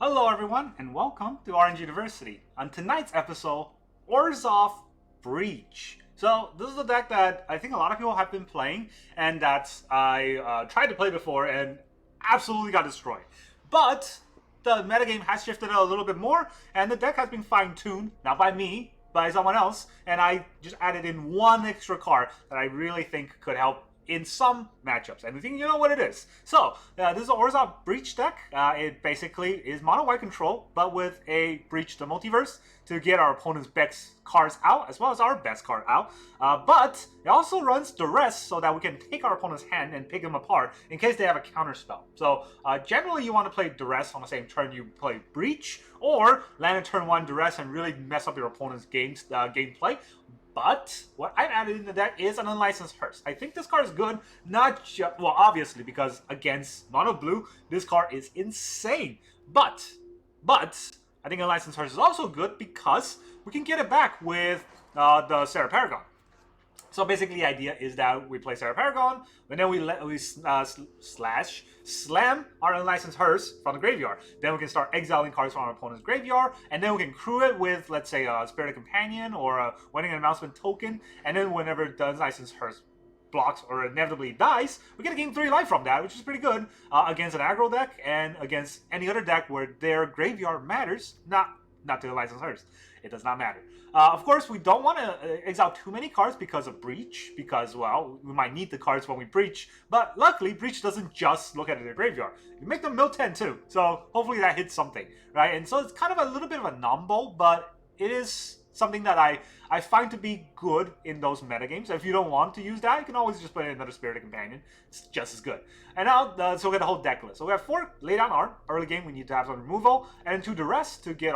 Hello everyone, and welcome to Orange University. On tonight's episode, Orzhov Breach. So this is a deck that I think a lot of people have been playing, and that I tried to play before and absolutely got destroyed. But the metagame has shifted a little bit more, and the deck has been fine-tuned, not by me, by someone else, and I just added in one extra card that I really think could help in some matchups, and I think you know what it is. So, this is an Orzhov Breach deck. It basically is mono white control, but with a Breach the Multiverse to get our opponent's best cards out, as well as our best card out. But it also runs Duress, so that we can take our opponent's hand and pick them apart in case they have a counter spell. So, generally you want to play Duress on the same turn you play Breach, or land a turn 1 Duress and really mess up your opponent's gameplay. But what I've added in the deck is an Unlicensed Hearse. I think this card is good, not just, well, obviously, because against mono blue, this card is insane. But, I think Unlicensed Hearse is also good because we can get it back with the Serra Paragon. So basically, the idea is that we play Serra Paragon, and then we slam our Unlicensed Hearse from the graveyard. Then we can start exiling cards from our opponent's graveyard, and then we can crew it with, let's say, a Spirited Companion or a Wedding Announcement token, and then whenever the Unlicensed Hearse blocks or inevitably dies, we get a gain 3 life from that, which is pretty good against an aggro deck and against any other deck where their graveyard matters, not the Unlicensed Hearse. It does not matter. Of course, we don't want to exile too many cards because of Breach, because, well, we might need the cards when we Breach, but luckily, Breach doesn't just look at their graveyard. You make them mill 10 too, so hopefully that hits something, right? And so it's kind of a little bit of a numble, but it is something that I find to be good in those metagames. If you don't want to use that, you can always just put in another Spirited Companion. It's just as good. And now, so we got the whole deck list. So we have 4 lay down art. Early game, we need to have some removal, and 2 Duress to get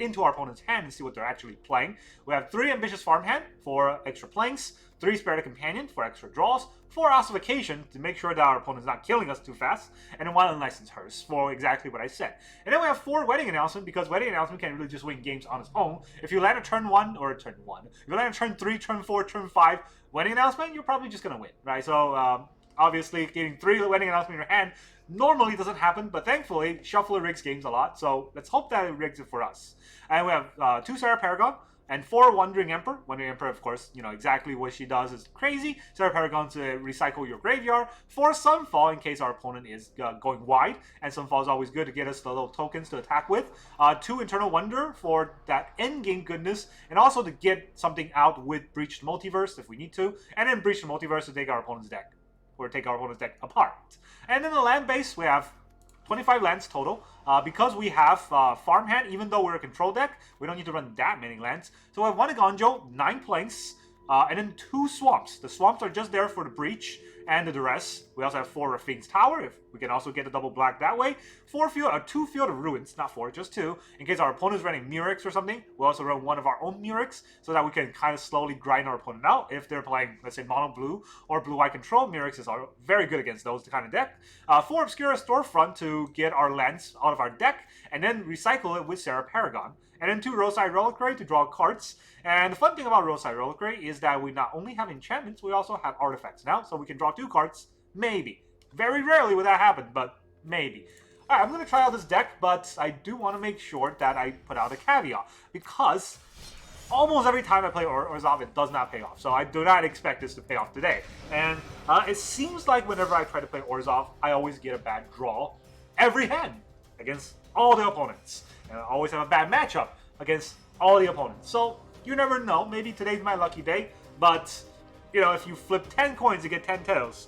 into our opponent's hand and see what they're actually playing. We have 3 Ambitious Farmhand for extra planks, 3 Spirited Companion for extra draws, 4 Ossification to make sure that our opponent's not killing us too fast, and then 1 Unlicensed Hearse for exactly what I said. And then we have 4 Wedding Announcement, because Wedding Announcement can really just win games on its own. If you land a turn 1, if you land a turn 3, turn 4, turn 5, Wedding Announcement, you're probably just going to win, right? So, obviously, getting 3 Wedding Announcement in your hand normally doesn't happen, but thankfully, Shuffler rigs games a lot, so let's hope that it rigs it for us. And we have 2 Serra Paragon, and 4 Wandering Emperor. Wandering Emperor, of course, you know exactly what she does is crazy. Serra Paragon to recycle your graveyard. 4 Sunfall in case our opponent is going wide. And Sunfall is always good to get us the little tokens to attack with. 2 Eternal Wonder for that endgame goodness. And also to get something out with Breach the Multiverse if we need to. And then Breach the Multiverse to take our opponent's deck. Or take our opponent's deck apart. And then the land base, we have 25 lands total. Because we have Farmhand, even though we're a control deck, we don't need to run that many lands. So we have 1 Eiganjo, 9 planks, and then 2 swamps. The swamps are just there for the Breach and the Duress. We also have 4 Raffine's Tower, if we can also get a double black that way. 2 Field of Ruins, not 4, just 2. In case our opponent's running Mirrex or something, we also run one of our own Mirrex, so that we can kind of slowly grind our opponent out. If they're playing, let's say, mono blue or blue white control, Mirrex is very good against those kind of deck. 4 Obscura Storefront to get our lands out of our deck, and then recycle it with Serra Paragon. And then 2 Roadside Reliquary to draw cards. And the fun thing about Roadside Reliquary is that we not only have enchantments, we also have artifacts now, so we can draw 2 cards. Maybe. Very rarely would that happen, but maybe. Alright, I'm going to try out this deck, but I do want to make sure that I put out a caveat, because almost every time I play Orzhov, it does not pay off. So I do not expect this to pay off today. And it seems like whenever I try to play Orzhov, I always get a bad draw every hand against all the opponents. And I always have a bad matchup against all the opponents. So you never know. Maybe today's my lucky day. But, you know, if you flip 10 coins to get 10 tails,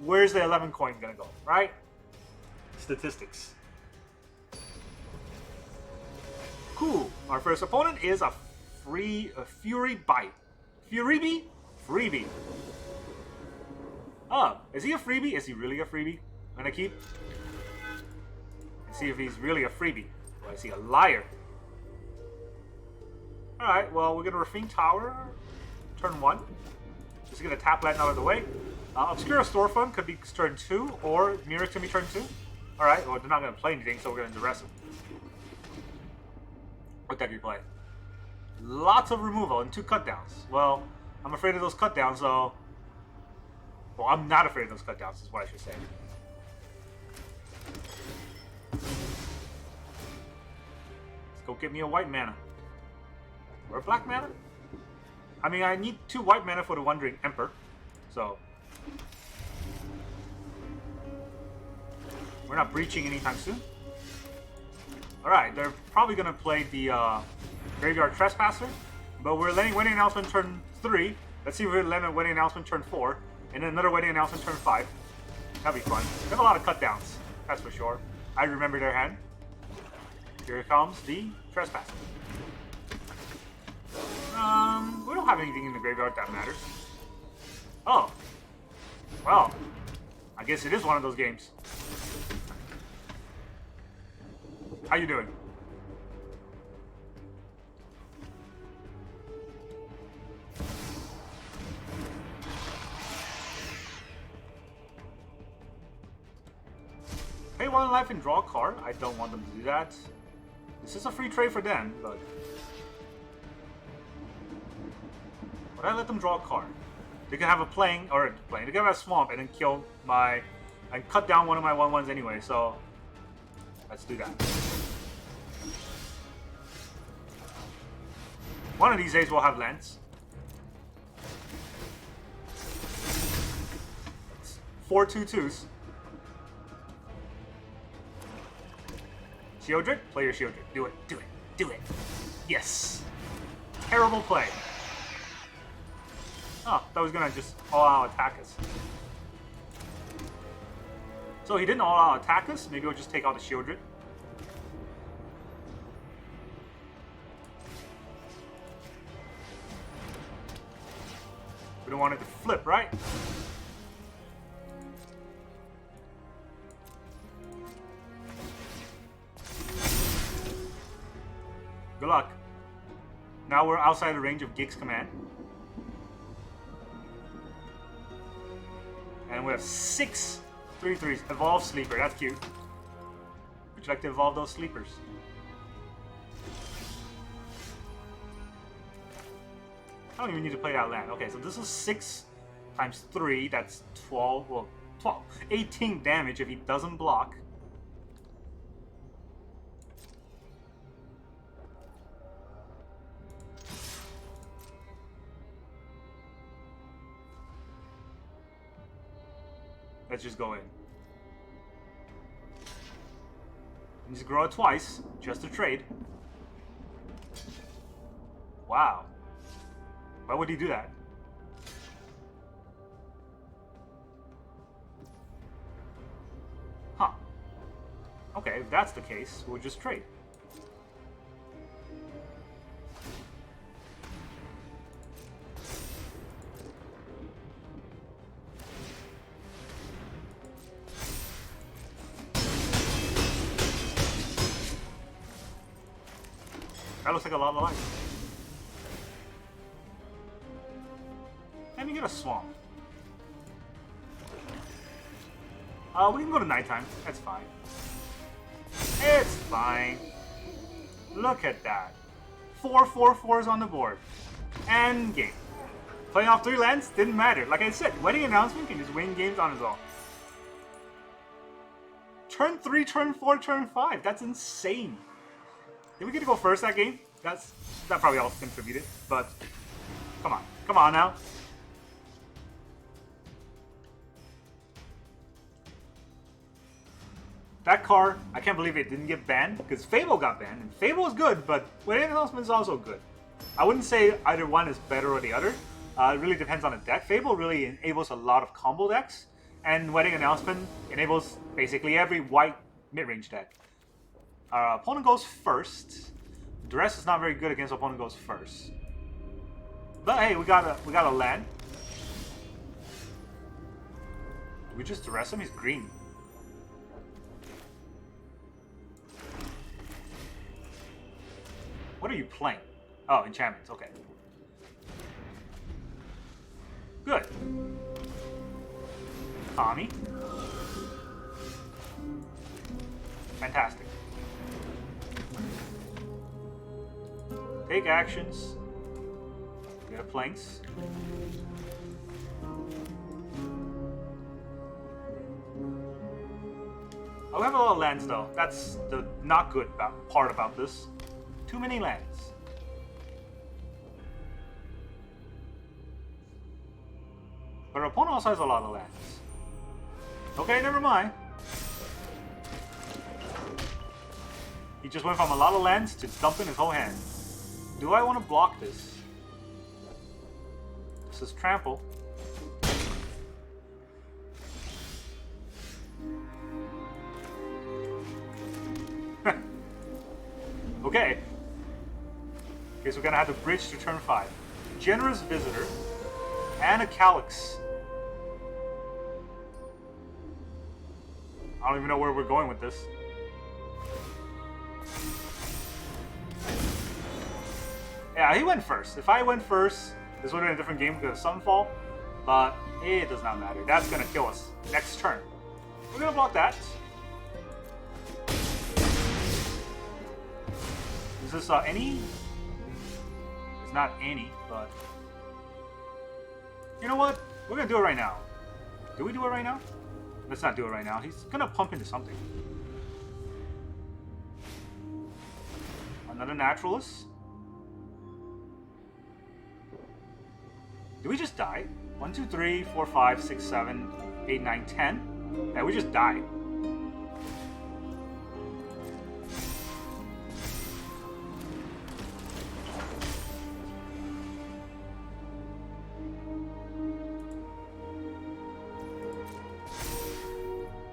where's the 11 coin going to go, right? Statistics. Cool. Our first opponent is a Fury Bite. Freebie. Oh, is he a freebie? Is he really a freebie? I'm going to keep. And see if he's really a freebie. Or is he a liar? Alright, well, we're going to Raffine Tower. Turn 1. Just going to tap land out of the way. Obscura Storefront could be turn 2, or Mirrex can be turn 2. Alright, well, they're not going to play anything, so we're going to Duress him. What deck are you playing? Lots of removal and 2 cutdowns. Well, I'm afraid of those cutdowns, so... Well, I'm not afraid of those cutdowns, is what I should say. Go get me a white mana. Or a black mana? I mean, I need 2 white mana for the Wandering Emperor. So... we're not breaching anytime soon. Alright, they're probably going to play the Graveyard Trespasser. But we're letting Wedding Announcement turn 3. Let's see if we're letting Wedding Announcement turn 4. And then another Wedding Announcement turn 5. That'd be fun. They have a lot of cut downs. That's for sure. I remember their hand. Here comes the Trespasser. We don't have anything in the graveyard that matters. Oh. Well. I guess it is one of those games. How you doing? Pay 1 life and draw a card. I don't want them to do that. This is a free trade for them, but... would I let them draw a card? They can have a playing, they can have a swamp and then kill my... and cut down one of my 1/1s anyway, so... let's do that. One of these days we'll have lands. 4 2/2s. Shieldred? Play your Shieldred. Do it. Do it. Do it. Yes. Terrible play. Oh, that was gonna just all-out attack us. So he didn't all-out attack us. Maybe we'll just take out the Shieldred. We don't want it to flip, right? Good luck. Now we're outside the range of Gig's command. And we have 6 3/3s. Evolve Sleeper, that's cute. Would you like to evolve those sleepers? I don't even need to play that land. Okay, so this is 6 times 3, that's 12, well, 12. 18 damage if he doesn't block. Let's just go in. Needs to grow it twice, just to trade. Wow. Why would he do that? Huh. Okay, if that's the case, we'll just trade. That looks like a lot of life. And you get a swamp. We can go to nighttime. That's fine. It's fine. Look at that. 4 4/4s on the board. And game. Playing off 3 lands didn't matter. Like I said, Wedding Announcement can just win games on his own. Turn 3, turn 4, turn 5. That's insane. Did we get to go first that game? That probably also contributed, but come on now. That card, I can't believe it didn't get banned, because Fable got banned, and Fable is good, but Wedding Announcement is also good. I wouldn't say either one is better or the other. It really depends on the deck. Fable really enables a lot of combo decks, and Wedding Announcement enables basically every white mid-range deck. Our opponent goes first. Duress is not very good against opponent goes first. But hey, we got a land. Did we just Duress him? He's green. What are you playing? Oh, enchantments, okay. Good. Tommy. Fantastic. Take actions. We have planks. Oh, we have a lot of lands though. That's the not good part about this. Too many lands. But our opponent also has a lot of lands. Okay, never mind. He just went from a lot of lands to dumping his whole hand. Do I want to block this? This is trample. Okay. Okay, so we're gonna have to bridge to turn 5. Generous Visitor and a Calyx. I don't even know where we're going with this. Yeah, he went first. If I went first, this would have been a different game because of Sunfall, but it does not matter. That's gonna kill us next turn. We're gonna block that. Is this any? It's not any, but you know what? We're gonna do it right now. Do we do it right now? Let's not do it right now. He's gonna pump into something. Another Naturalist. Do we just die? 1, 2, 3, 4, 5, 6, 7, 8, 9, 10. Yeah, we just died.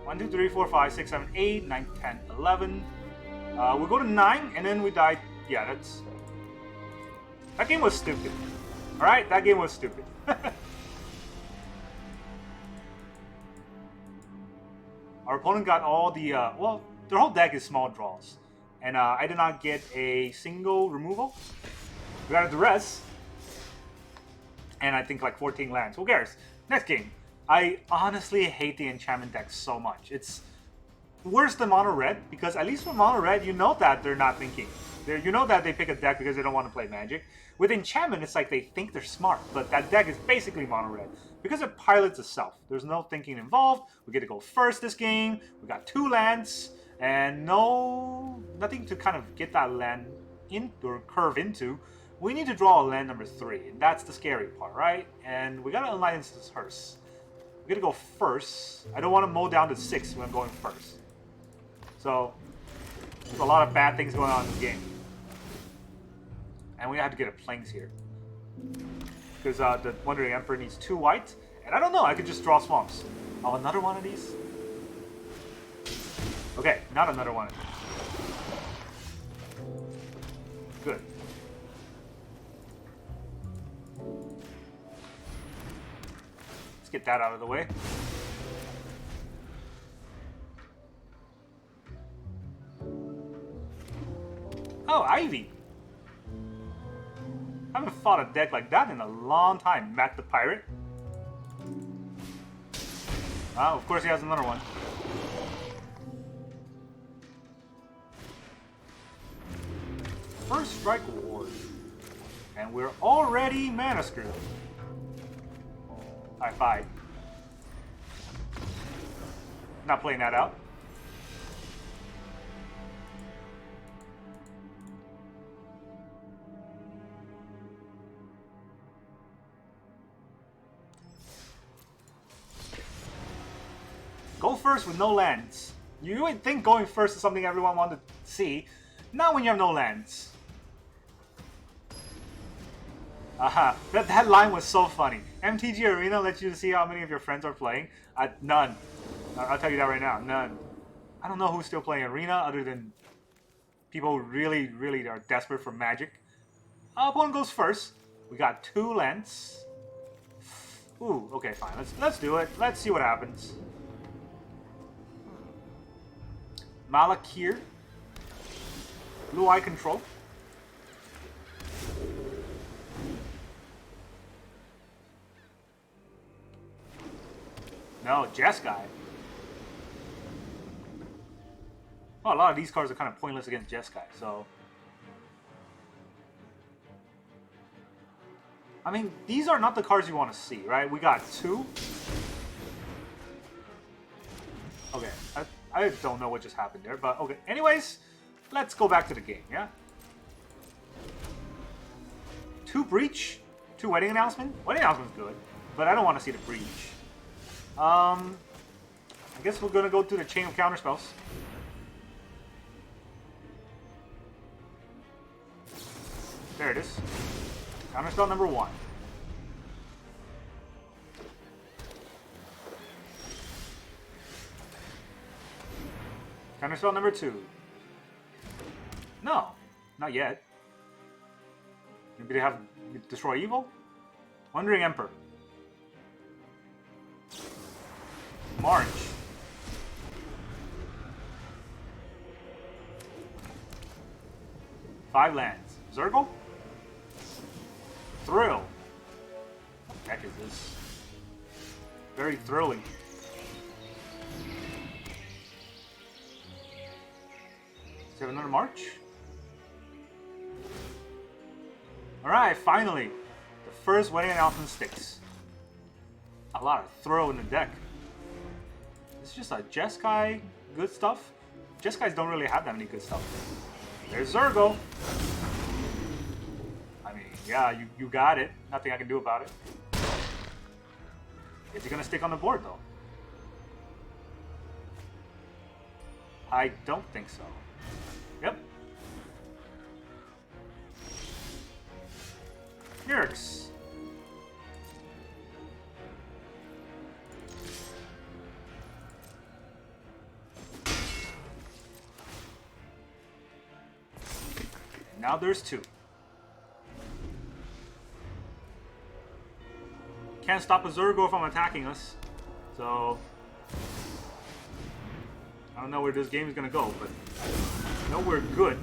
One, 2, 3, 4, 5, 6, 7, 8, 9, 10, 11. We go to 9 and then we die. Yeah, that's. That game was stupid. Alright, that game was stupid. Our opponent got all the, well, their whole deck is small draws. And I did not get a single removal. We got a Duress. And I think like 14 lands. Who cares? Next game. I honestly hate the enchantment deck so much. It's worse than mono red, because at least with mono red, you know that they're not thinking. You know that they pick a deck because they don't want to play Magic. With enchantment, it's like they think they're smart, but that deck is basically mono red because it pilots itself. There's no thinking involved. We get to go first this game. We got 2 lands and nothing to kind of get that land in or curve into. We need to draw a land number 3, and that's the scary part, right? And we gotta alliance this hearse. We gotta go first. I don't want to mow down to 6 when I'm going first. So there's a lot of bad things going on in this game. And we have to get a Plains here. Because the Wandering Emperor needs 2 white. And I don't know, I could just draw swamps. Oh, another one of these? Okay, not another one of these. Good. Let's get that out of the way. Oh, Ivy! I haven't fought a deck like that in a long time. Matt the Pirate. Oh, of course he has another one. First Strike Ward. And we're already mana screwed. High five. Not playing that out. Go first with no lands. You would think going first is something everyone wanted to see. Not when you have no lands. Aha, that line was so funny. MTGA Arena lets you see how many of your friends are playing. None. I'll tell you that right now, none. I don't know who's still playing Arena other than people who really, really are desperate for Magic. Our opponent goes first. We got 2 lands. Ooh, okay, fine. Let's do it. Let's see what happens. Malakir. Blue Eye Control. No, Jeskai. Well, a lot of these cards are kind of pointless against Jeskai, so... I mean, these are not the cards you want to see, right? We got 2. Okay, I don't know what just happened there, but okay. Anyways, let's go back to the game, yeah? 2 Breach, 2 Wedding Announcement. Wedding Announcement's good, but I don't want to see the Breach. I guess we're gonna go through the chain of counterspells. There it is. Counterspell number 1. Counterspell number 2. No, not yet. Maybe they have Destroy Evil? Wandering Emperor. March. Five lands. Zergle? Thrill. What the heck is this? Very thrilling. Is there another March? Alright, finally! The first Wedding Announcement sticks. A lot of throw in the deck. It's just a Jeskai good stuff. Jeskais don't really have that many good stuff. There's Zergo. I mean, yeah, you got it. Nothing I can do about it. Is he gonna stick on the board though? I don't think so. Yep. Mirrex. Now there's 2. Can't stop a Zergo from attacking us, so I don't know where this game is gonna go, but I know we're good.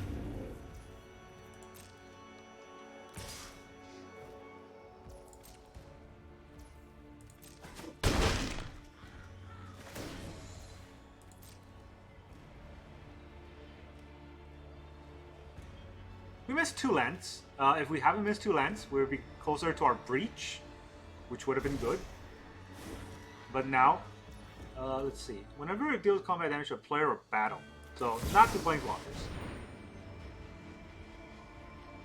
We missed 2 lands. If we haven't missed 2 lands, we'll be closer to our Breach, which would have been good. But now, let's see. Whenever it deals combat damage to a player or battle, so not to Planeswalkers.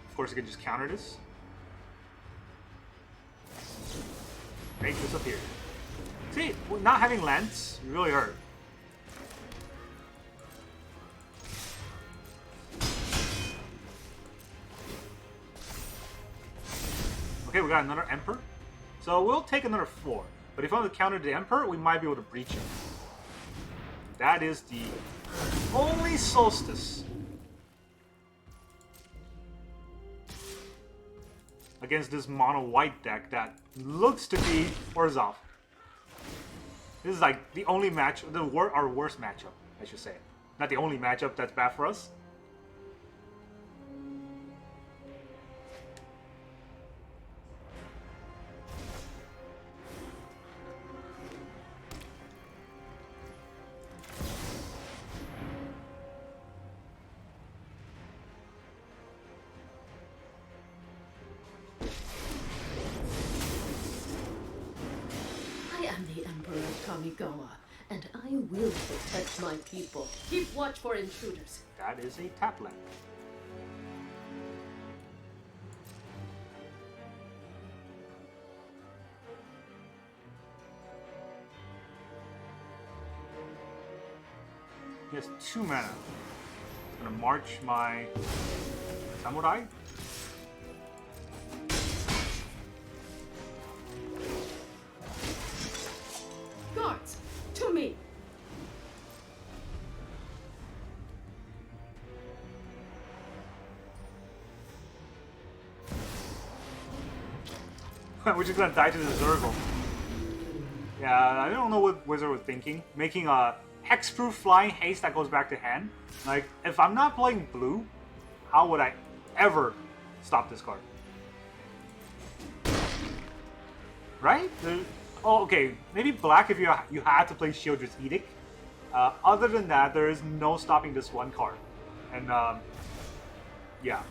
Of course, you can just counter this. Make disappear. See, not having lands really hurt. Okay, we got another Emperor. So we'll take another 4. But if I want to counter the Emperor, we might be able to breach him. That is the only Solstice against this mono white deck that looks to be Orzhov. This is like the only match, our worst matchup, I should say. Not the only matchup that's bad for us. And I will protect my people. Keep watch for intruders. That is a tap land. He has 2 mana. I'm gonna march my Samurai. Guards, to me. We're just gonna die to the Zergle. Yeah, I don't know what Wizard was thinking. Making a hexproof flying haste that goes back to hand. Like, if I'm not playing blue, how would I ever stop this card? Right? Oh, okay. Maybe black if you had to play Shieldred's Edict. Other than that, there is no stopping this one card. And, yeah.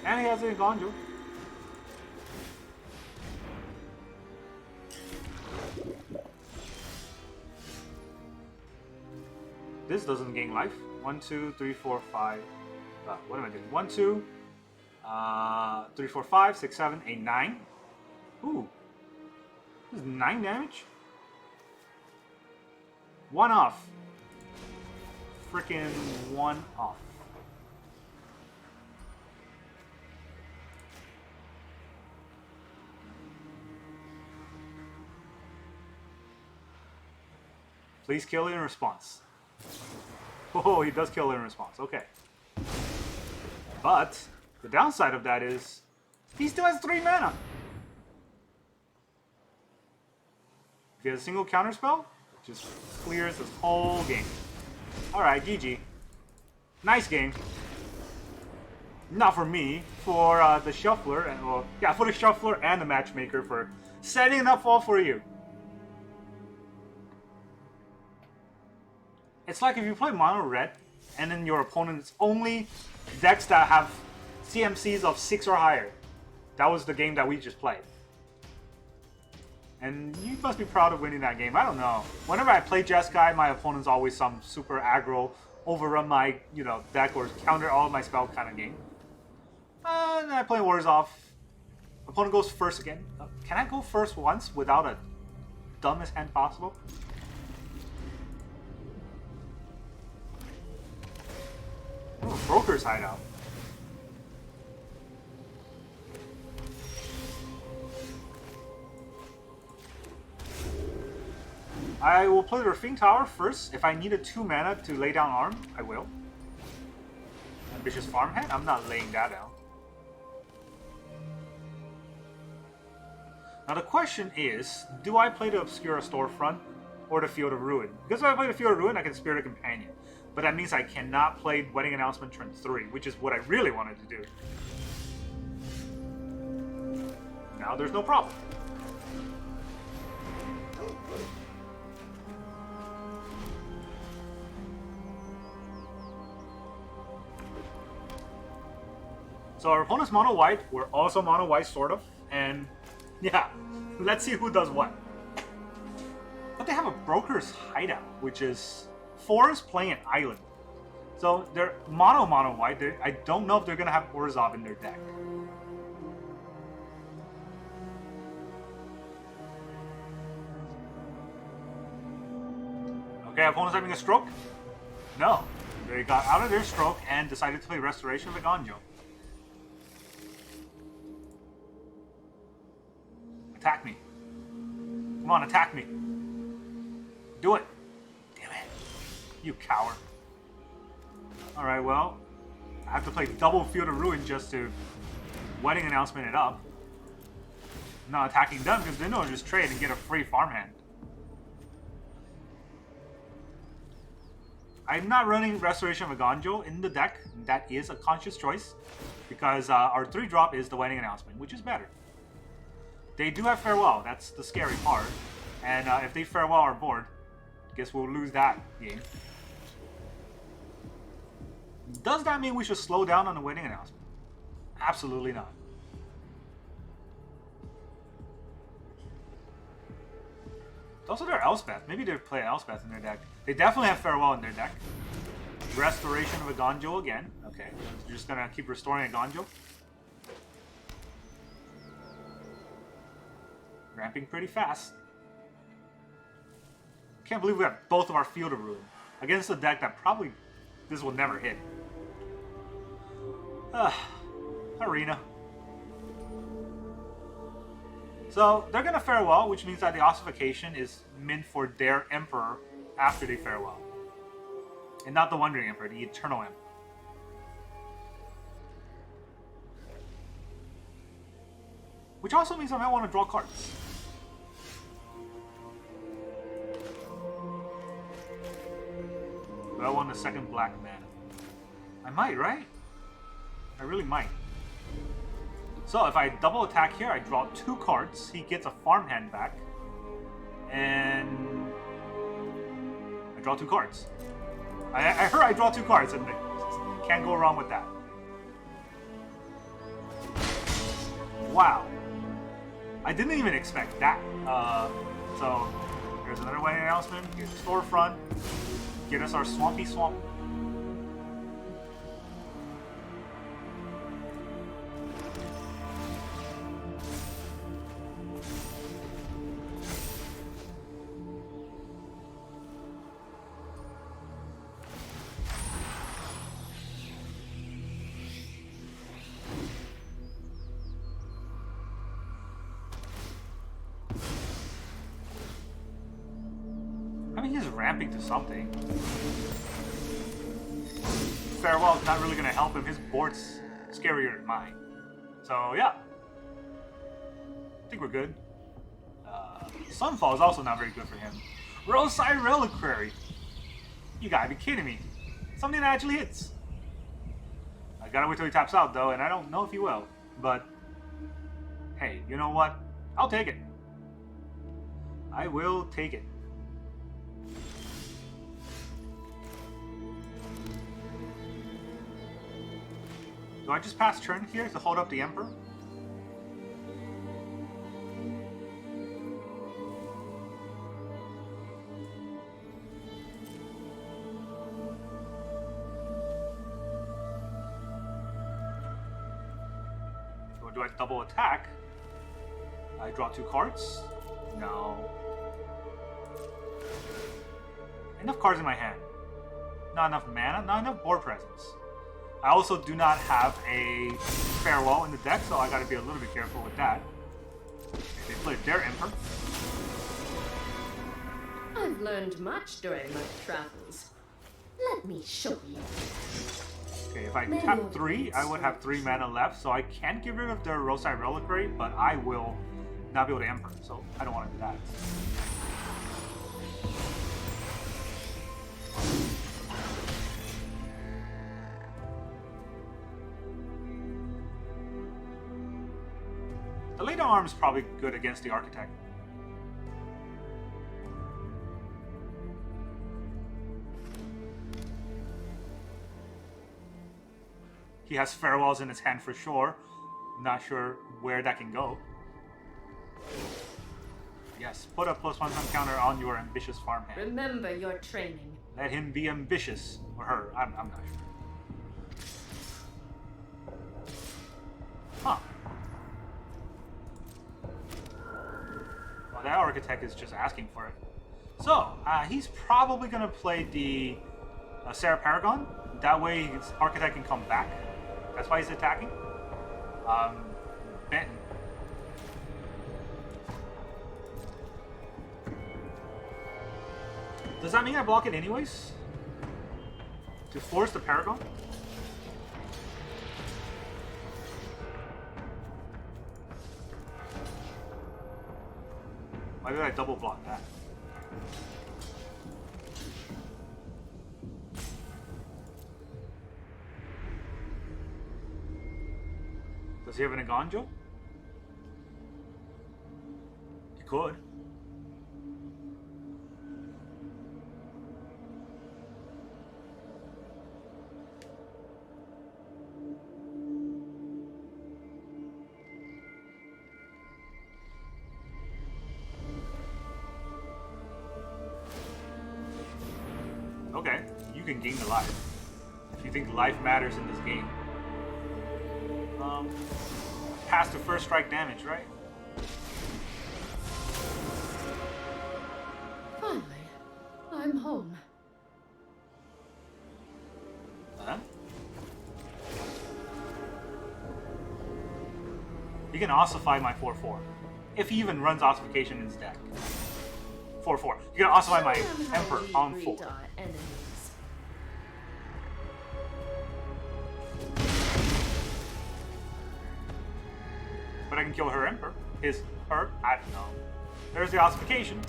And he has an Eiganjo. this doesn't gain life. 1, 2, 3, 4, 5. What am I doing? 1, 2, 3, 4, 5, 6, 7, 8, 9. Ooh. This is 9 damage? 1 off. Freaking 1 off. Please kill it in response. Oh, he does kill it in response. Okay. But the downside of that is he still has 3 mana. If he has a single counterspell, it just clears this whole game. Alright, GG. Nice game. Not for me, for the shuffler, and well, yeah, for the shuffler and the matchmaker for setting it up all for you. It's like if you play mono red, and then your opponent's only decks that have CMCs of 6 or higher. That was the game that we just played. And you must be proud of winning that game. I don't know. Whenever I play Jeskai, my opponent's always some super aggro, overrun my deck or counter all of my spell kind of game. And I play Orzhov. Opponent goes first again. Can I go first once without a dumbest hand possible? Oh, Broker's Hideout. I will play the Raffine Tower first. If I need a 2 mana to lay down arm, I will. Ambitious Farmhand? I'm not laying that out. Now the question is, do I play the Obscura Storefront or the Field of Ruin? Because if I play the Field of Ruin, I can Spirit a Companion. But that means I cannot play Wedding Announcement turn 3, which is what I really wanted to do. Now there's no problem. So our opponent's mono white, we're also mono white sort of, and yeah, let's see who does what. But they have a Broker's Hideout, which is Forest playing an island. So they're mono white. I don't know if they're gonna have Orzhov in their deck. Okay, opponent's having a stroke? No. They got out of their stroke and decided to play Restoration of Eiganjo. Attack me. Come on, attack me. Do it. Damn it. You coward. Alright, well, I have to play double Field of Ruin just to Wedding Announcement it up. I'm not attacking them because they know just trade and get a free farmhand. I'm not running Restoration of Eiganjo in the deck. That is a conscious choice because our 3-drop is the Wedding Announcement, which is better. They do have Farewell, that's the scary part. And if they Farewell our board, I guess we'll lose that game. Does that mean we should slow down on the Wedding Announcement? Absolutely not. It's also their Elspeth. Maybe they play Elspeth in their deck. They definitely have Farewell in their deck. Restoration of Eiganjo again. Okay, they're just gonna keep restoring Eiganjo. Ramping pretty fast. Can't believe we have both of our Field of Ruin against a deck that probably this will never hit. Arena. So they're gonna Farewell, which means that the Ossification is meant for their Emperor after they Farewell. And not the Wandering Emperor, the Eternal Emperor. Which also means I might want to draw cards. But I want a second black mana. I might, right? I really might. So if I double attack here, I draw 2 cards. He gets a farmhand back. And I draw 2 cards. I heard I draw 2 cards, and can't go wrong with that. Wow. I didn't even expect that. So Here's another wedding announcement. Here's the storefront. Get us our swampy swamp. I mean, he's ramping to something. Farewell's not really gonna help him. His board's scarier than mine. So, yeah. I think we're good. Sunfall is also not very good for him. Roadside Reliquary. You gotta be kidding me. Something that actually hits. I gotta wait till he taps out, though, and I don't know if he will. But, hey, you know what? I'll take it. I will take it. Do I just pass turn here to hold up the Emperor? Or do I double attack? I draw 2 cards? No. Enough cards in my hand. Not enough mana, not enough board presence. I also do not have a Farewell in the deck, so I gotta be a little bit careful with that. Okay, they played their Emperor. I've learned much during my travels. Let me show you. Okay, if I tap 3, I would have 3 mana left, so I can get rid of the Roadside Reliquary, but I will not be able to Emperor, so I don't want to do that. The lay down arm is probably good against the Architect. He has Farewells in his hand for sure. Not sure where that can go. Yes, put a +1 counter on your Ambitious Farmhand. Remember your training. Let him be ambitious. Or her. I'm not sure. Huh. Well, that Architect is just asking for it. So, he's probably going to play the Serra Paragon. That way his Architect can come back. That's why he's attacking. Benton. Does that mean I block it anyways? To force the Paragon? Why did I double block that? Does he have an Eiganjo? He could. Okay, you can gain the life. If you think life matters in this game. Pass the first strike damage, right? Finally, I'm home. Huh? You can ossify my 4/4. If he even runs Ossification in his deck. 4/4. You can ossify my Emperor on 4. But I can kill her Emperor. Her? I don't know. There's the Ossification.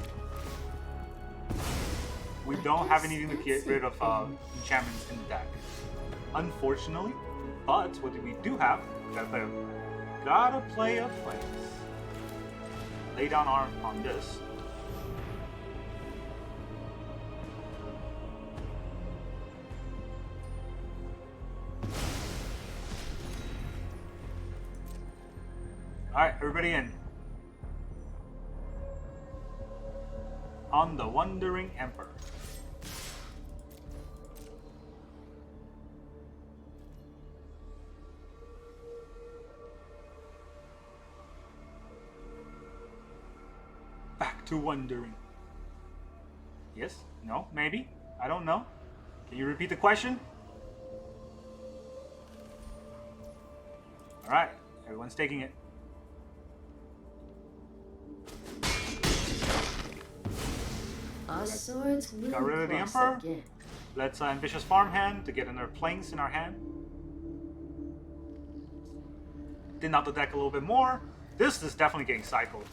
We don't have anything to get rid of enchantments in the deck. Unfortunately. But what we do have, gotta play a place. Lay down arm on this. Alright, everybody in. on the Wandering Emperor. Back to wondering. Yes? No? Maybe? I don't know. Can you repeat the question? Alright, everyone's taking it. Our swords will Got rid of the cross Emperor. again. Let's Ambitious Farmhand to get another Planks in our hand. Thin out the deck a little bit more. This is definitely getting cycled.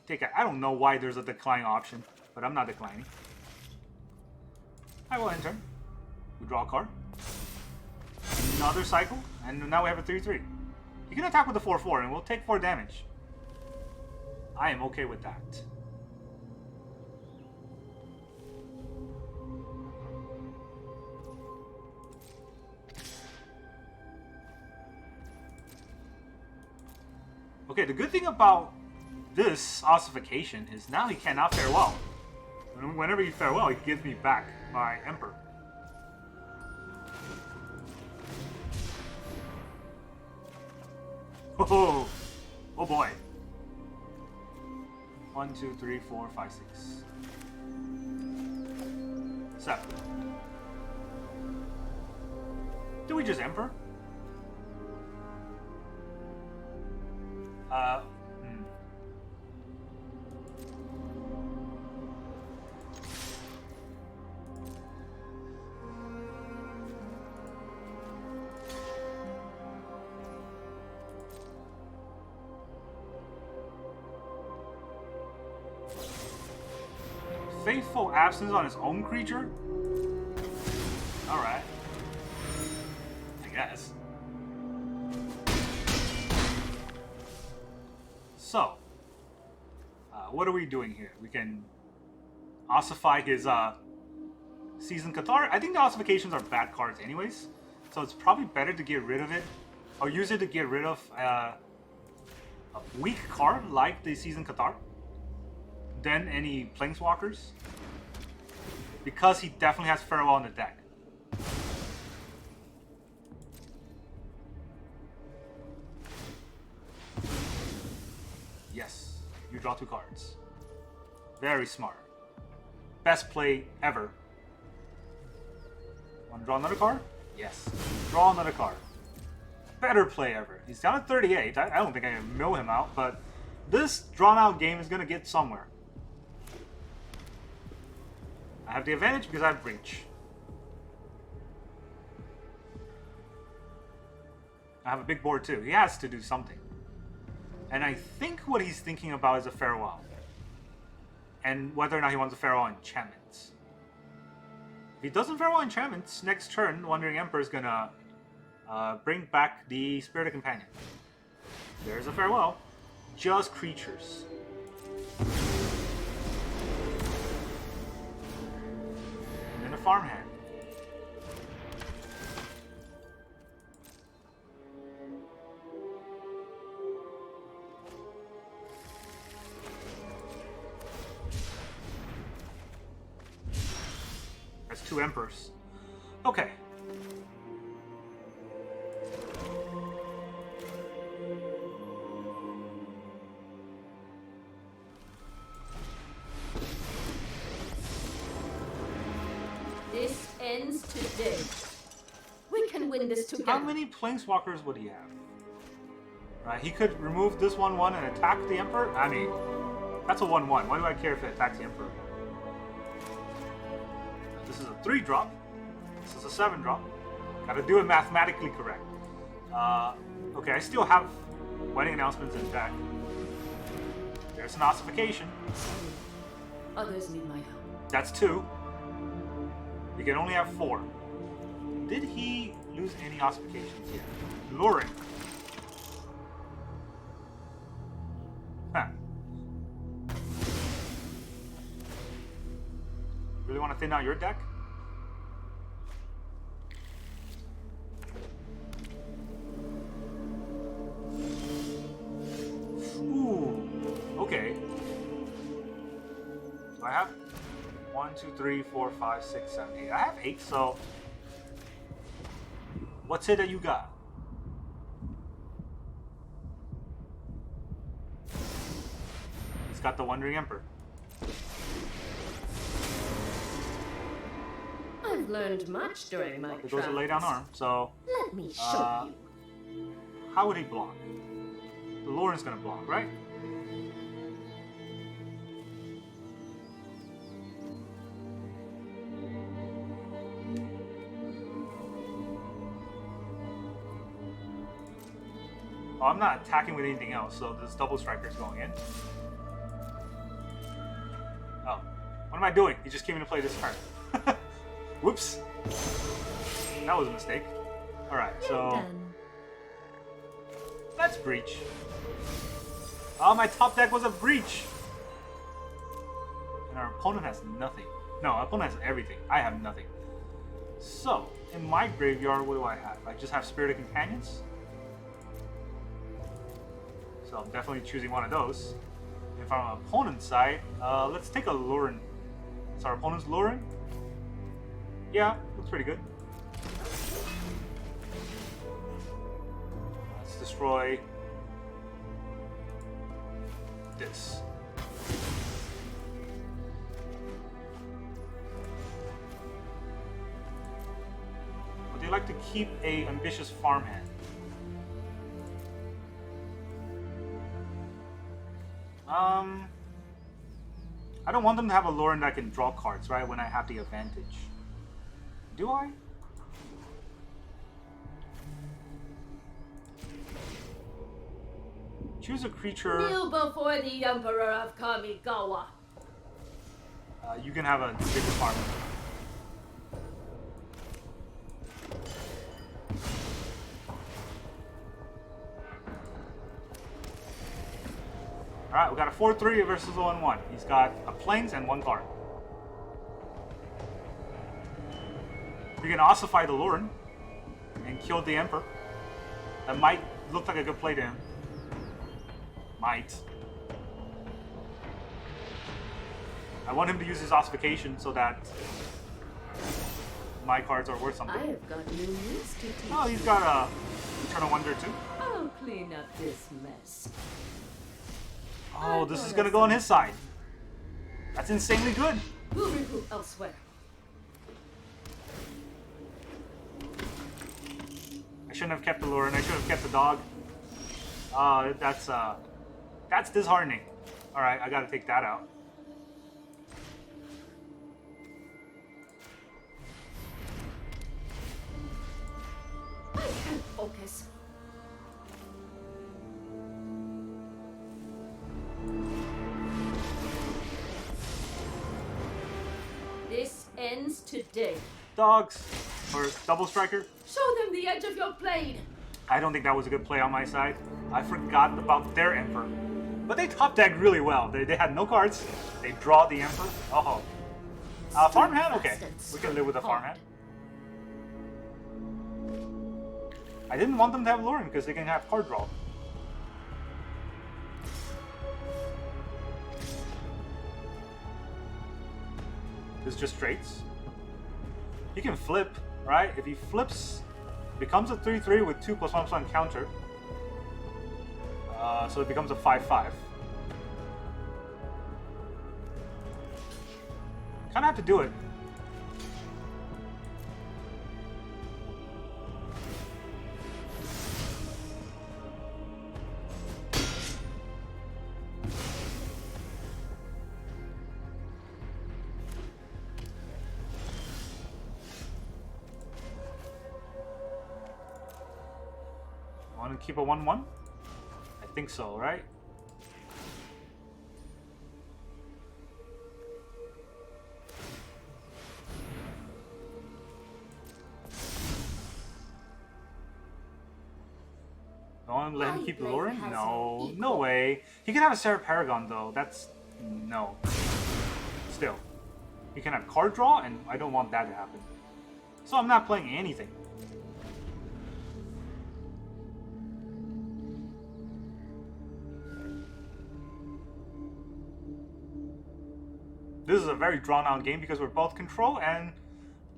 Take a, I don't know why there's a decline option, but I'm not declining. I will enter. We draw a card. Another cycle, and now we have a 3-3. You can attack with the 4-4, and we'll take 4 damage. I am okay with that. Okay, the good thing about this Ossification is now he cannot farewell. Whenever you farewell, he gives me back my Emperor. Oh, oh boy. 1, 2, 3, 4, 5, 6, 7. Do we just Emperor? Faithful Absence on his own creature? Alright. I guess. So, what are we doing here? We can ossify his Seasoned Cathar. I think the ossifications are bad cards anyways, so it's probably better to get rid of it, or use it to get rid of a weak card like the Seasoned Cathar than any Planeswalkers, because he definitely has Farewell in the deck. Yes, you draw 2 cards. Very smart. Best play ever. Want to draw another card? Yes. Draw another card. Better play ever. He's down at 38. I don't think I can mill him out, but this drawn out game is going to get somewhere. I have the advantage because I have Breach. I have a big board too. He has to do something. And I think what he's thinking about is a Farewell. And whether or not he wants a Farewell enchantments. If he doesn't Farewell enchantments, next turn, Wandering Emperor is gonna bring back the Spirited Companion. There's a Farewell. Just creatures. And then a Farmhand. That's 2 Emperors. Okay. This ends today. We can win this together. How many Planeswalkers would he have? Right, he could remove this 1/1 and attack the Emperor? I mean, that's a 1/1. Why do I care if it attacks the Emperor? This is a 3-drop. This is a 7-drop. Gotta do it mathematically correct. Okay, I still have wedding announcements in deck. There's an Ossification. Others need my help. That's 2. You can only have 4. Did he lose any Ossifications yet? Luring. Huh. Really want to thin out your deck? 1, 2, 3, 4, 5, 6, 7, 8. I have 8, so what's it that you got? He's got the Wandering Emperor. I've learned much during my It goes a lay down arm, so Let me show you. how would he block? The Lauren's gonna block, right? Oh, I'm not attacking with anything else, so this double striker is going in. Oh, what am I doing? He just came into play this turn. Whoops. That was a mistake. Alright, so let's breach. Oh, my top deck was a breach! And our opponent has nothing. No, our opponent has everything. I have nothing. So, in my graveyard, what do I have? I just have Spirited Companions. So I'm definitely choosing one of those. And from our opponent's side, let's take a Lurin. Is our opponent's Lurin? Yeah, looks pretty good. Let's destroy this. Would they like to keep a Ambitious Farmhand? I don't want them to have a Lauren that can draw cards, right, when I have the advantage. Do I? Choose a creature. Kneel before the Emperor of Kamigawa. You can have a bigger farm. Alright, we got a 4-3 versus 0-1. He's got a plains and 1 card. We can ossify the Lauren and kill the Emperor. That might look like a good play to him. Might. I want him to use his Ossification so that my cards are worth something. I have got new news to teach. Oh, he's got a Eternal Wonder too. I'll clean up this mess. Oh, this is gonna go on his side. That's insanely good. We'll regroup elsewhere. I shouldn't have kept the Lauren. I should have kept the dog. That's disheartening. All right, I gotta take that out. I can't focus. This ends today. Dogs or double striker. Show them the edge of your blade. I don't think that was a good play on my side. I forgot about their Emperor. But they top decked really well. They had no cards. They draw the Emperor. Oh. Farmhand? Okay. We can live with a Farmhand. I didn't want them to have Lauren because they can have card draw. This is just straights. He can flip, right? If he flips, becomes a 3-3 with 2+1/+1 counter. So it becomes a 5-5. Kinda have to do it. Want to keep a 1-1? I think so, right? Don't let him keep the Lauren? No, no way. He can have a Serra Paragon though. That's no. Still, he can have card draw, and I don't want that to happen. So I'm not playing anything. This is a very drawn out game because we're both control, and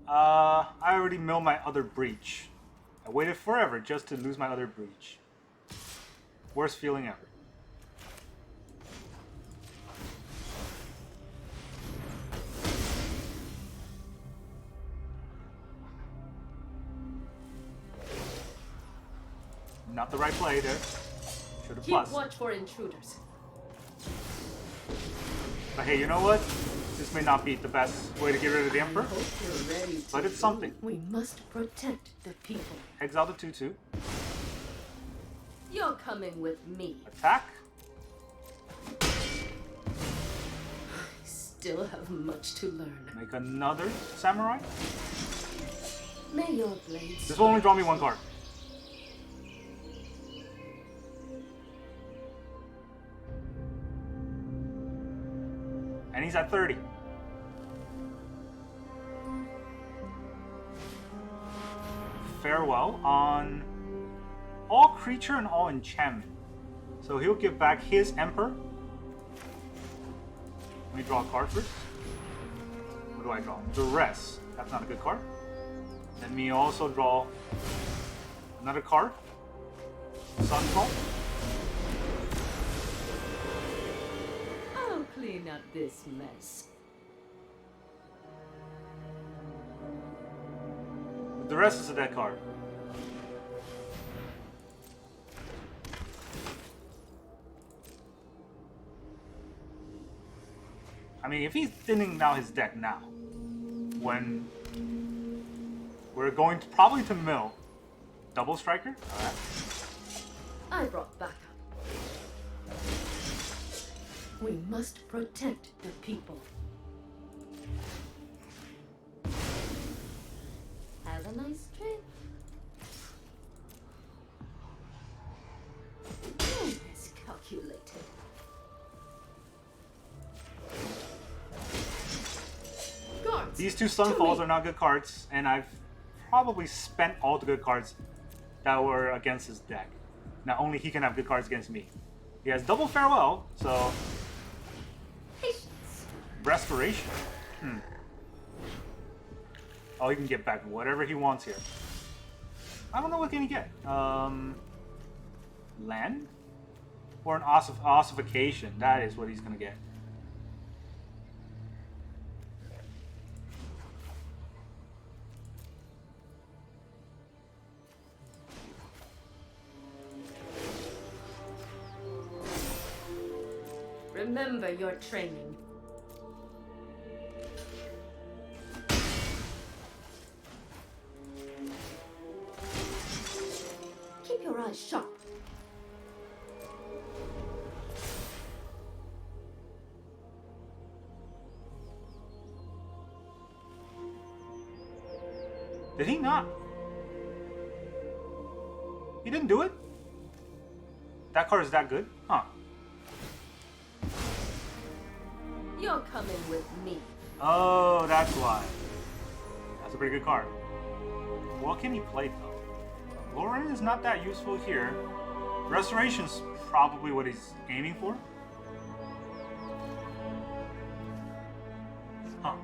I already milled my other breach. I waited forever just to lose my other breach. Worst feeling ever. Not the right play there. Should have Keep plus. watch for intruders. But hey, you know what? This may not be the best way to get rid of the Emperor, Hope you're ready to but it's something. We must protect the people. Exile the 2/2. You're coming with me. Attack. Still have much to learn. Make another Samurai. May your blades. This will only draw me one card. And he's at 30. Farewell on all creature and all enchantment. So he'll give back his Emperor. Let me draw a card first. What do I draw? Duress. That's not a good card. Let me also draw another card. Sunfall. I'll clean up this mess. The rest is a dead card. I mean, if he's thinning out his deck now, when we're going to probably to mill, double striker. All right. I brought backup. We must protect the people. Have a nice trip. Miscalculated. Guards, These two Sunfalls are not good cards, and I've probably spent all the good cards that were against his deck. Now only he can have good cards against me. He has double farewell, so patience. restoration. Oh, he can get back whatever he wants here. I don't know what can he get. Land? Or an ossification. That is what he's gonna get. Remember your training. Keep your eyes sharp. Did he not? He didn't do it? That card is that good? Huh. You're coming with me. Oh, that's why. That's a pretty good card. What can he play though? Lauren is not that useful here. Restoration's probably what he's aiming for. Huh.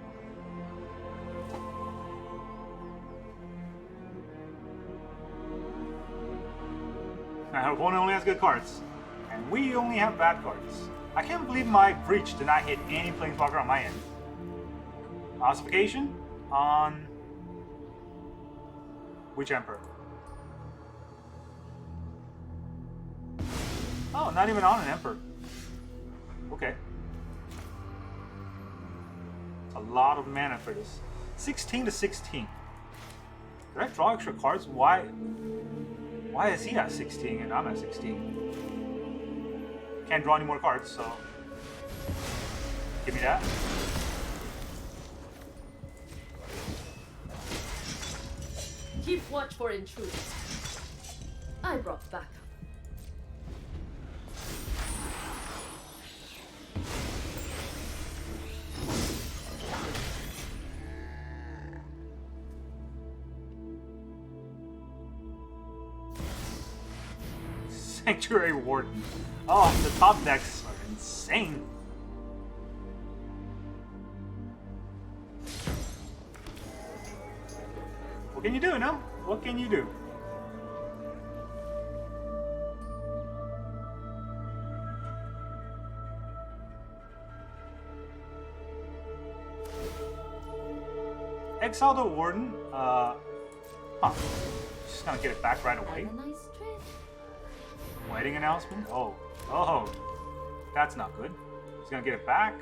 Our opponent only has good cards, and we only have bad cards. I can't believe my Breach did not hit any Planeswalker on my end. Ossification on which Emperor? Oh, not even on an Emperor. Okay. It's a lot of mana for this. 16 to 16. Did I draw extra cards? Why is he at 16 and I'm at 16? Can't draw any more cards, so give me that. Keep watch for intruders. I brought backup. Sanctuary Warden. Oh, the top decks are insane. What can you do, no? What can you do? Exile the Warden. Just gonna get it back right away. Have a nice trip. Wedding announcement? Oh. Oh. That's not good. He's gonna get it back.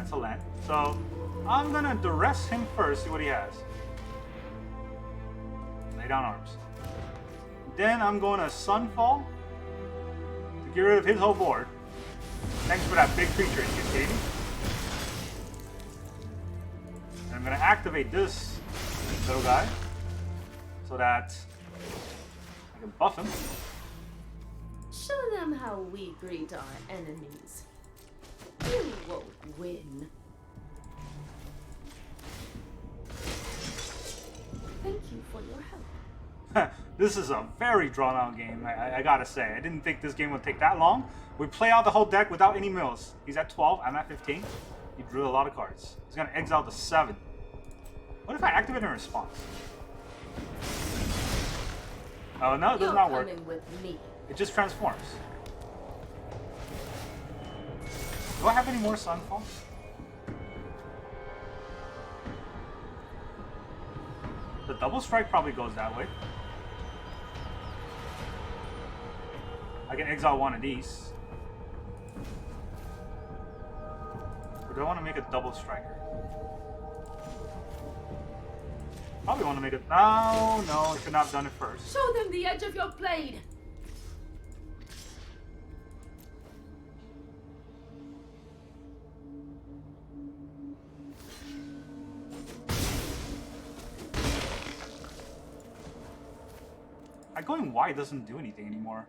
It's a land. So I'm gonna duress him first, see what he has. Lay down arms. Then I'm going to Sunfall to get rid of his whole board. Thanks for that big creature, you kidding? And I'm gonna activate this little guy so that I can buff him. Show them how we greet our enemies. You won't win. Thank you for your help. This is a very drawn out game, I gotta say. I didn't think this game would take that long. We play out the whole deck without any mills. He's at 12, I'm at 15. He drew a lot of cards. He's gonna exile the 7. What if I activate in response? Oh no, it does not work. Coming with me. It just transforms. Do I have any more Sunfalls? The double strike probably goes that way. I can exile one of these. Or do I want to make a double striker? Probably want to make it. No, I could not have done it first. Show them the edge of your blade. Going wide doesn't do anything anymore.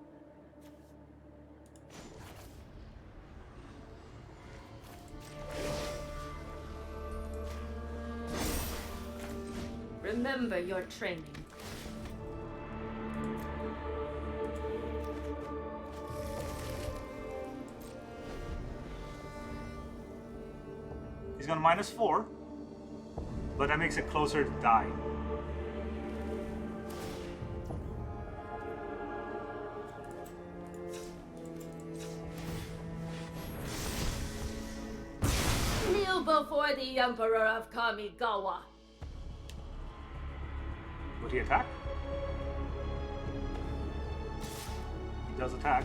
Remember your training. He's gonna -4, but that makes it closer to die. Before the Emperor of Kamigawa. Would he attack? He does attack.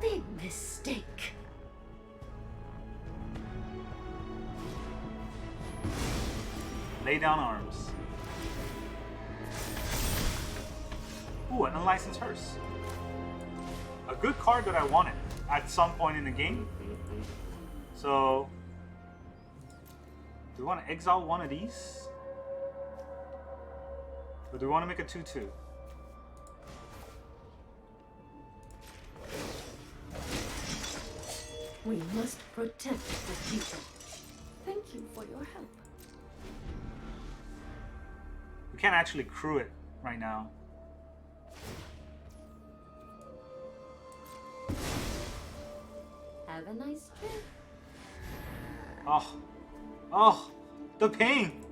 Big mistake. Lay down arms. Ooh, an unlicensed hearse. A good card that I wanted at some point in the game. So, do we want to exile one of these? Or do we want to make a 2/2? We must protect the people. Thank you for your help. We can't actually crew it right now. Have a nice trip. Oh, the pain.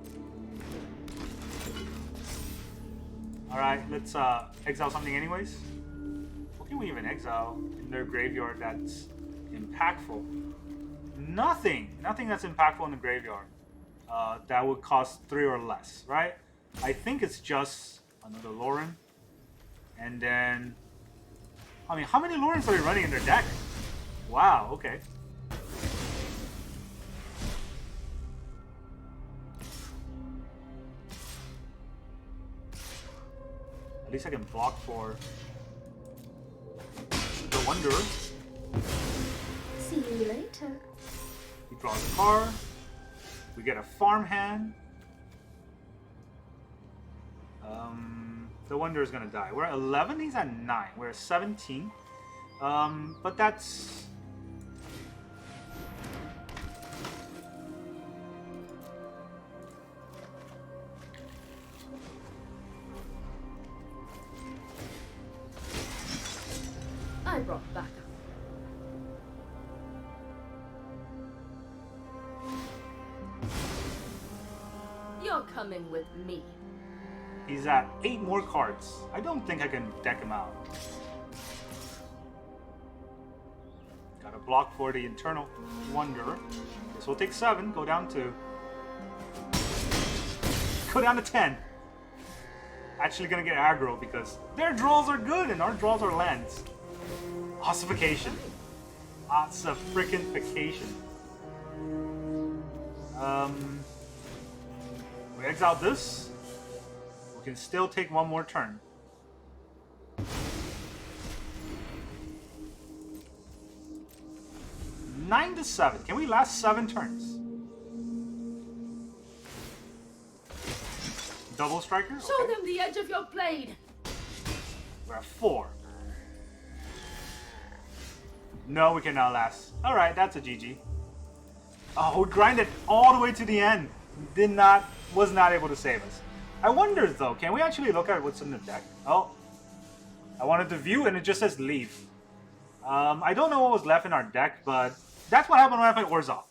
All right, let's exile something anyways. What can we even exile in their graveyard that's impactful? Nothing that's impactful in the graveyard. That would cost 3 or less, right? I think it's just another Lauren. And then, I mean, how many Laurens are they running in their deck? Wow, okay. At least I can block for the Wanderer. See you later. He draws a card. We get a Farmhand. The Wonder is gonna die. We're at 11, he's at 9. We're at 17. But that's... I brought backup. You're coming with me. He's at 8 more cards. I don't think I can deck him out. Got a block for the Eternal Wonder. This will take 7, go down to... Go down to 10. Actually gonna get aggro because their draws are good and our draws are lands. Ossification. Ossification. We exile this. We can still take one more turn. Nine to 7. Can we last 7 turns? Double striker? Show Okay. them the edge of your blade. We're at 4. No, we cannot last. Alright, that's a GG. Oh, we grinded all the way to the end. Was not able to save us. I wonder though, can we actually look at what's in the deck? Oh, I wanted to view and it just says leave. I don't know what was left in our deck, but that's what happened when I played Orzhov.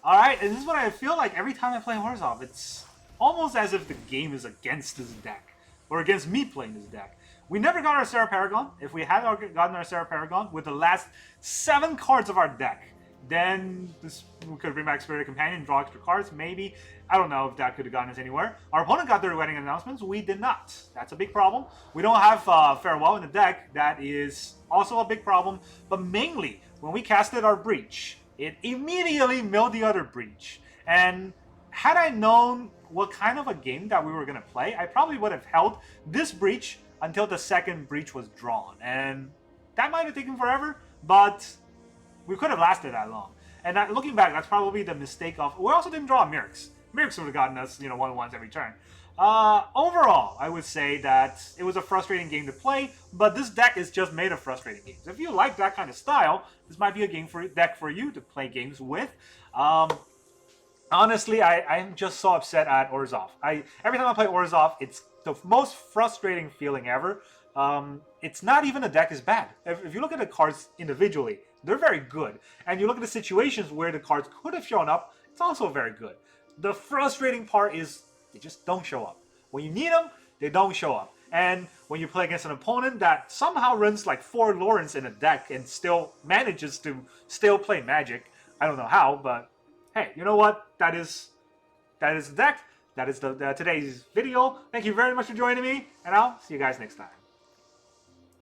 Alright, and this is what I feel like every time I play Orzhov. It's almost as if the game is against this deck, or against me playing this deck. We never got our Serra Paragon. If we had gotten our Serra Paragon with the last 7 cards of our deck, then we could bring back Spirit Companion, draw extra cards, maybe. I don't know if that could have gotten us anywhere. Our opponent got their wedding announcements. We did not. That's a big problem. We don't have Farewell in the deck. That is also a big problem. But mainly, when we casted our Breach, it immediately milled the other Breach. And had I known what kind of a game that we were going to play, I probably would have held this Breach until the second Breach was drawn. And that might have taken forever, but we could have lasted that long. And looking back, that's probably the mistake of... We also didn't draw a Mirrex. Mirrex would have gotten us, 1-1s every turn. Overall, I would say that it was a frustrating game to play, but this deck is just made of frustrating games. If you like that kind of style, this might be a deck for you to play games with. Honestly, I'm just so upset at Orzhov. Every time I play Orzhov, it's the most frustrating feeling ever. It's not even the deck is bad. If you look at the cards individually, they're very good. And you look at the situations where the cards could have shown up, it's also very good. The frustrating part is they just don't show up. When you need them, they don't show up. And when you play against an opponent that somehow runs like 4 Lawrence in a deck and still manages to still play Magic, I don't know how, but hey, you know what? That is the deck. That is today's video. Thank you very much for joining me, and I'll see you guys next time.